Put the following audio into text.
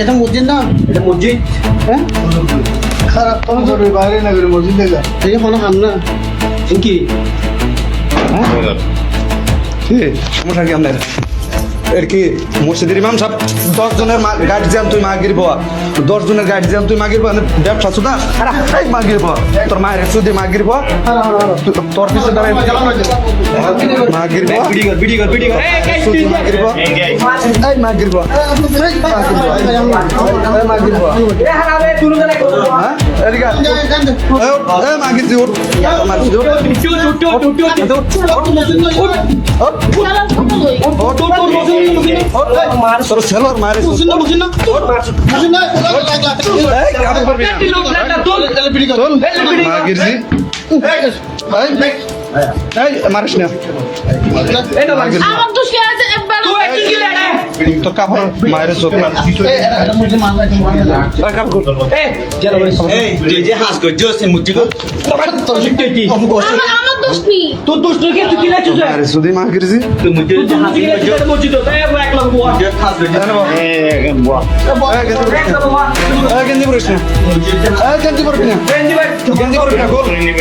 এটা মসজিদ না? এটা মসজিদ। হ্যাঁ খারাপ কোন করবে বাইরে না করে মসজিদ দেখা এই কোনো হাম না কি সমস্যা কি আপনার এর কি মসজিদের ইমাম সাহেব 10 জনের গার্জিয়ান তুই মাগির বাবা 10 জনের গার্জিয়ান তুই মাগির বাবা ব্যবসা সুদা আরে মাগির বাবা তোর মায়ের সুদে মাগির বাবা তোর পিছে দাঁড়ায় মাগির বাবা ভিডিও কর সুদে মাগির বাবা এই মাগির বাবা মাগির বাবা হ্যাঁ এদিকে এই মাগির দি উঠ মাগির দি তোর ছেলের মায়ের মারিস না তোর কাপড় মায়ের চোখ তোর দোষ কি তুই কি লাগছিস আরে সুদি মা গিরজি তুই মসজিদ এক লাখ গেন্দি পড়িস না গেন্দি পড়বি না